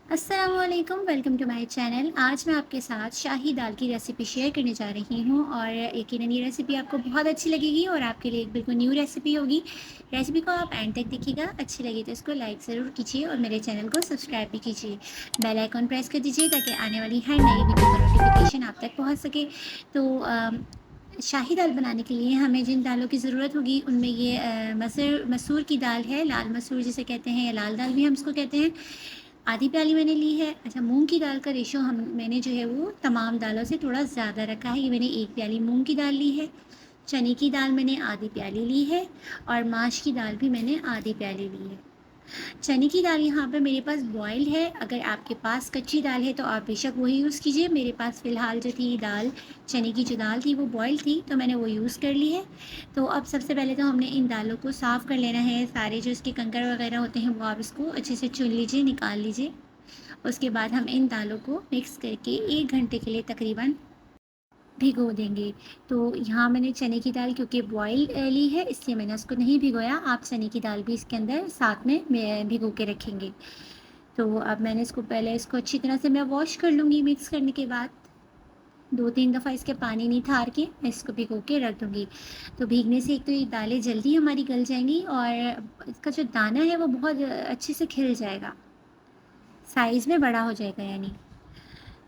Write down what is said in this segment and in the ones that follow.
अस्सलामुअलैकुम, welcome to my channel. आज मैं आपके साथ शाही दाल की रेसिपी शेयर करने जा रही हूँ और यकीनन ये रेसिपी आपको बहुत अच्छी लगेगी और आपके लिए एक बिल्कुल न्यू रेसिपी होगी। रेसिपी को आप एंड तक देखिएगा, अच्छी लगी तो इसको लाइक ज़रूर कीजिए और मेरे चैनल को सब्सक्राइब भी कीजिए। बेल आइकॉन प्रेस कर दीजिए ताकि आने वाली हर नई वीडियो का नोटिफिकेशन आप तक पहुँच सके। तो शाही दाल बनाने के लिए हमें जिन दालों की ज़रूरत होगी उनमें ये मसूर की दाल है, लाल मसूर जिसे कहते हैं या लाल दाल भी हम इसको कहते हैं। आधी प्याली मैंने ली है। अच्छा, मूँग की दाल का रेशो मैंने जो है वो तमाम दालों से थोड़ा ज़्यादा रखा है। ये मैंने 1 प्याली मूँग की दाल ली है। चने की दाल मैंने आधी प्याली ली है और माश की दाल भी मैंने आधी प्याली ली है। चने की दाल यहाँ पे मेरे पास बॉइल्ड है। अगर आपके पास कच्ची दाल है तो आप बेशक वही यूज़ कीजिए। मेरे पास फ़िलहाल जो थी दाल, चने की जो दाल थी वो बॉइल्ड थी तो मैंने वो यूज़ कर ली है। तो अब सबसे पहले तो हमने इन दालों को साफ़ कर लेना है। सारे जो इसके कंकड़ वगैरह होते हैं वो आप इसको अच्छे से चुन लीजिए, निकाल लीजिए। उसके बाद हम इन दालों को मिक्स करके 1 घंटे के लिए तकरीबन भिगो देंगे। तो यहाँ मैंने चने की दाल क्योंकि बॉयल ली है इसलिए मैंने उसको नहीं भिगोया। आप चने की दाल भी इसके अंदर साथ में भिगो के रखेंगे। तो अब मैंने इसको अच्छी तरह से मैं वॉश कर लूँगी। मिक्स करने के बाद 2-3 दफ़ा इसके पानी निथार के मैं इसको भिगो के रख दूँगी। तो भीगने से एक तो ये दालें जल्दी हमारी गल जाएँगी और इसका जो दाना है वो बहुत अच्छे से खिल जाएगा, साइज़ में बड़ा हो जाएगा यानी।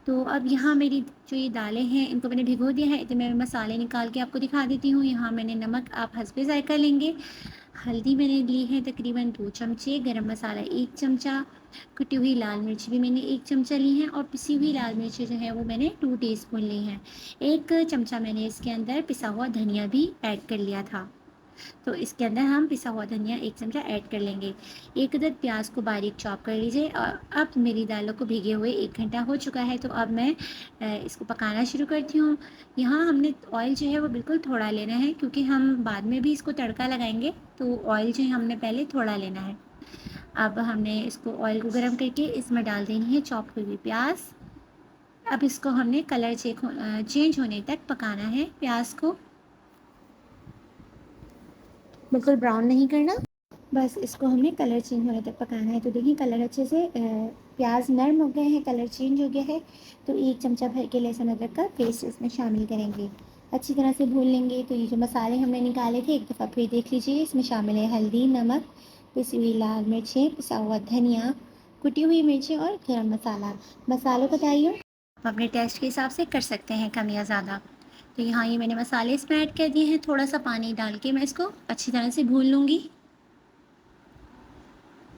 तो अब यहाँ मेरी जो ये दालें हैं इनको मैंने भिगो दिया है। तो मैं मसाले निकाल के आपको दिखा देती हूँ। यहाँ मैंने नमक आप हस्बे ज़ायक़ा लेंगे। हल्दी मैंने ली है तकरीबन 2 चमचे, गरम मसाला 1 चमचा, कुटी हुई लाल मिर्च भी मैंने 1 चमचा ली है और पिसी हुई लाल मिर्च जो है वो मैंने 2 टीस्पून ली हैं। 1 चमचा मैंने इसके अंदर पिसा हुआ धनिया भी ऐड कर लिया था। तो इसके अंदर हम पिसा हुआ धनिया 1 चमचा ऐड कर लेंगे। 1 अदद प्याज को बारीक चॉप कर लीजिए। और अब मेरी दालों को भीगे हुए 1 घंटा हो चुका है तो अब मैं इसको पकाना शुरू करती हूँ। यहाँ हमने ऑयल जो है वो बिल्कुल थोड़ा लेना है क्योंकि हम बाद में भी इसको तड़का लगाएंगे, तो ऑयल जो है हमने पहले थोड़ा लेना है। अब हमने इसको ऑयल को गर्म करके इसमें डाल देनी है चॉप हुई हुई प्याज। अब इसको हमने कलर चेंज होने तक पकाना है प्याज को, बिल्कुल ब्राउन नहीं करना, बस इसको हमें कलर चेंज होने तक पकाना है। तो देखिए कलर अच्छे से प्याज नरम हो गए हैं, कलर चेंज हो गया है। तो 1 चमचा भर के लहसुन अदरक का पेस्ट इसमें शामिल करेंगे, अच्छी तरह से भून लेंगे। तो ये जो मसाले हमने निकाले थे एक दफ़ा फिर देख लीजिए। इसमें शामिल है हल्दी, नमक, पिसी हुई लाल मिर्चें, पिसा हुआ धनिया, कुटी हुई मिर्चें और गरम मसाला। मसालों का तयन आप अपने टेस्ट के हिसाब से कर सकते हैं, कम या ज़्यादा। तो यहाँ ये मैंने मसाले इसमें ऐड कर दिए हैं। थोड़ा सा पानी डाल के मैं इसको अच्छी तरह से भून लूँगी।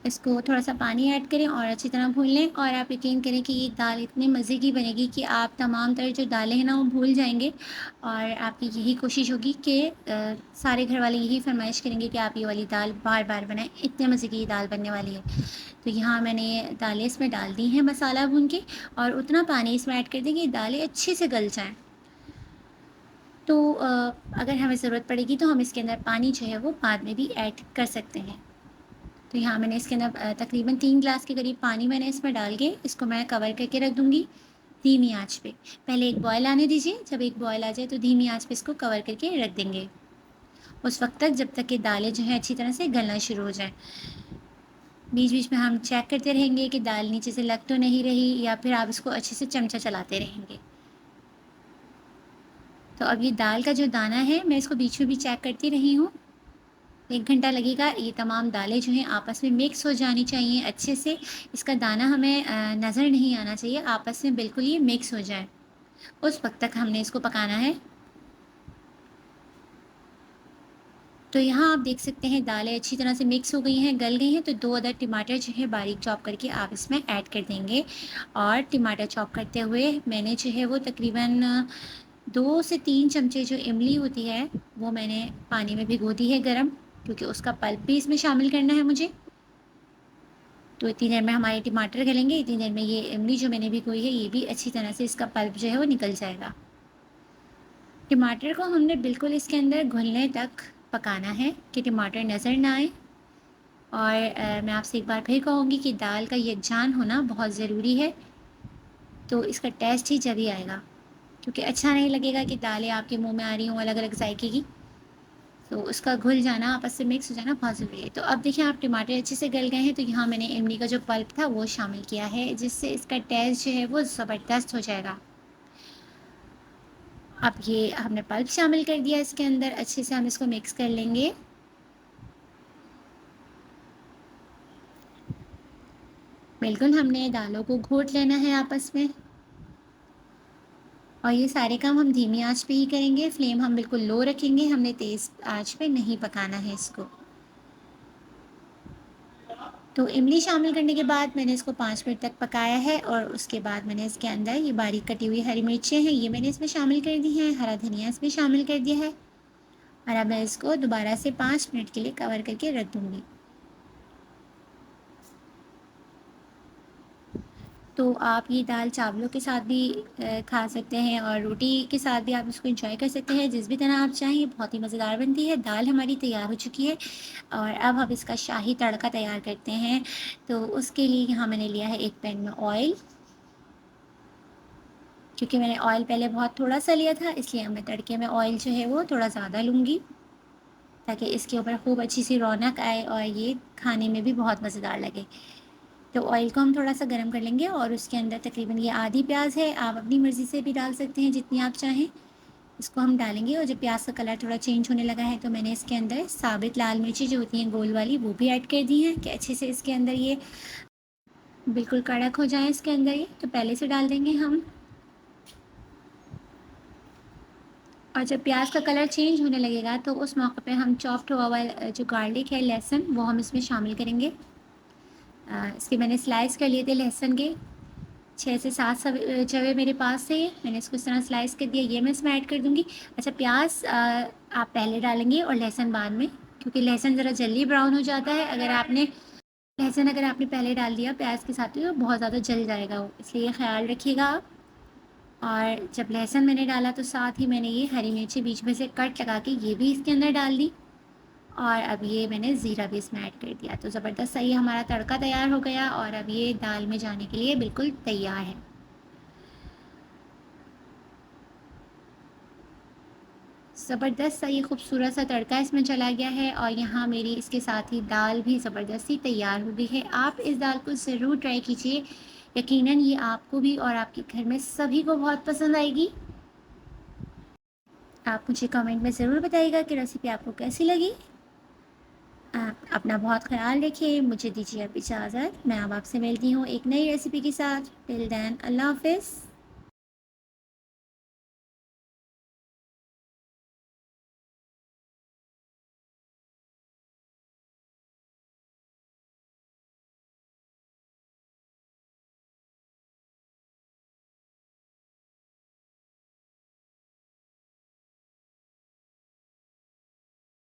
इसको थोड़ा सा पानी ऐड करें और अच्छी तरह भून लें और आप यकीन करें कि ये दाल इतनी मज़े की बनेगी कि आप तमाम तरह जो दालें हैं ना वो भूल जाएंगे। और आपकी यही कोशिश होगी कि सारे घर वाले यही फरमाइश करेंगे कि आप ये वाली दाल बार बार बनाएं, इतने मज़े की ये दाल बनने वाली है। तो यहाँ मैंने दालें इसमें डाल दी हैं मसाला भून के और उतना पानी इसमें ऐड कर दें कि दालें अच्छे से गल जाएँ। तो अगर हमें ज़रूरत पड़ेगी तो हम इसके अंदर पानी जो है वो बाद में भी ऐड कर सकते हैं। तो यहाँ मैंने इसके अंदर तकरीबन 3 ग्लास के करीब पानी मैंने इसमें डाल के इसको मैं कवर करके रख दूँगी धीमी आंच पे। पहले एक बॉयल आने दीजिए, जब एक बॉयल आ जाए तो धीमी आंच पे इसको कवर करके रख देंगे उस वक्त तक जब तक कि दालें जो हैं अच्छी तरह से गलना शुरू हो जाए। बीच बीच में हम चेक करते रहेंगे कि दाल नीचे से लग तो नहीं रही, या फिर आप इसको अच्छे से चमचा चलाते रहेंगे। तो अब ये दाल का जो दाना है मैं इसको बीच में भी चेक करती रही हूँ। 1 घंटा लगेगा। ये तमाम दालें जो हैं आपस में मिक्स हो जानी चाहिए अच्छे से। इसका दाना हमें नज़र नहीं आना चाहिए, आपस में बिल्कुल ये मिक्स हो जाए, उस वक्त तक हमने इसको पकाना है। तो यहाँ आप देख सकते हैं दालें अच्छी तरह से मिक्स हो गई हैं, गल गई हैं। तो 2 अदद टमाटर जो है बारीक चॉप करके आप इसमें ऐड कर देंगे। और टमाटर चॉप करते हुए मैंने जो है वो तकरीबन 2 से 3 चमचे जो इमली होती है वो मैंने पानी में भिगो दी है गरम, क्योंकि उसका पल्प भी इसमें शामिल करना है मुझे। तो इतनी देर में हमारे टमाटर गलेंगे, इतनी देर में ये इमली जो मैंने भिगोई है ये भी अच्छी तरह से इसका पल्प जो है वो निकल जाएगा। टमाटर को हमने बिल्कुल इसके अंदर घुलने तक पकाना है कि टमाटर नज़र ना आए। और मैं आपसे एक बार फिर कहूँगी कि दाल का यकजान होना बहुत ज़रूरी है, तो इसका टेस्ट ही जभी आएगा, क्योंकि अच्छा नहीं लगेगा कि दालें आपके मुंह में आ रही हों अलग अलग जायके की। तो उसका घुल जाना, आपस से मिक्स हो जाना बहुत ज़रूरी है। तो अब देखिए आप टमाटर अच्छे से गल गए हैं, तो यहाँ मैंने इमली का जो पल्प था वो शामिल किया है, जिससे इसका टेस्ट जो है वो ज़बरदस्त हो जाएगा। अब ये हमने पल्प शामिल कर दिया इसके अंदर, अच्छे से हम इसको मिक्स कर लेंगे। बिल्कुल हमने दालों को घोट लेना है आपस में, और ये सारे काम हम धीमी आंच पे ही करेंगे, फ्लेम हम बिल्कुल लो रखेंगे, हमने तेज़ आंच पे नहीं पकाना है इसको। तो इमली शामिल करने के बाद मैंने इसको 5 मिनट तक पकाया है, और उसके बाद मैंने इसके अंदर ये बारीक कटी हुई हरी मिर्चें हैं, ये मैंने इसमें शामिल कर दी हैं, हरा धनिया इसमें शामिल कर दिया है, और अब मैं इसको दोबारा से 5 मिनट के लिए कवर करके रख दूँगी। तो आप ये दाल चावलों के साथ भी खा सकते हैं, और रोटी के साथ भी आप इसको एंजॉय कर सकते हैं, जिस भी तरह आप चाहें। ये बहुत ही मज़ेदार बनती है। दाल हमारी तैयार हो चुकी है, और अब हम इसका शाही तड़का तैयार करते हैं। तो उसके लिए यहाँ मैंने लिया है एक पैन में ऑयल, क्योंकि मैंने ऑयल पहले बहुत थोड़ा सा लिया था, इसलिए अब मैं तड़के में ऑयल जो है वो थोड़ा ज़्यादा लूँगी, ताकि इसके ऊपर खूब अच्छी सी रौनक आए और ये खाने में भी बहुत मज़ेदार लगे। तो ऑयल को हम थोड़ा-सा गरम कर लेंगे, और उसके अंदर तकरीबन ये आधी प्याज़ है, आप अपनी मर्ज़ी से भी डाल सकते हैं जितनी आप चाहें। इसको हम डालेंगे, और जब प्याज़ का कलर थोड़ा चेंज होने लगा है, तो मैंने इसके अंदर साबित लाल मिर्ची जो होती हैं गोल वाली, वो भी ऐड कर दी हैं, कि अच्छे से इसके अंदर ये बिल्कुल कड़क हो जाए इसके अंदर ये, तो पहले से डाल देंगे हम। और जब प्याज़ का कलर चेंज होने लगेगा, तो उस मौके पे हम चॉप्ड हुआ हुआ जो गार्लिक है, लहसुन, वो हम इसमें शामिल करेंगे। इसके मैंने स्लाइस कर लिए थे लहसुन के, 6 से 7 जवे मेरे पास थे, मैंने इसको इस तरह स्लाइस कर दिया, ये मैं इसमें ऐड कर दूँगी। अच्छा, प्याज़ आप पहले डालेंगे और लहसुन बाद में, क्योंकि लहसुन ज़रा जल्दी ब्राउन हो जाता है। अगर आपने पहले डाल दिया प्याज़ के साथ, तो बहुत ज़्यादा जल जाएगा वो, इसलिए ये ख़्याल रखिएगा आप। और जब लहसुन मैंने डाला, तो साथ ही मैंने ये हरी मिर्ची बीच में से कट लगा के ये भी इसके अंदर डाल दी, और अब ये मैंने ज़ीरा भी इसमें ऐड कर दिया। तो ज़बरदस्त सा ये हमारा तड़का तैयार हो गया, और अब ये दाल में जाने के लिए बिल्कुल तैयार है। ज़बरदस्त सा ये खूबसूरत सा तड़का इसमें चला गया है, और यहाँ मेरी इसके साथ ही दाल भी ज़बरदस्ती तैयार हो गई है। आप इस दाल को ज़रूर ट्राई कीजिए, यकीनन ये आपको भी और आपके घर में सभी को बहुत पसंद आएगी। आप मुझे कमेंट में ज़रूर बताइएगा कि रेसिपी आपको कैसी लगी। आप अपना बहुत ख़्याल रखिए, मुझे दीजिए अब इजाज़त। मैं अब आपसे मिलती हूँ एक नई रेसिपी के साथ। टिल देन, अल्लाह हाफ़िज़।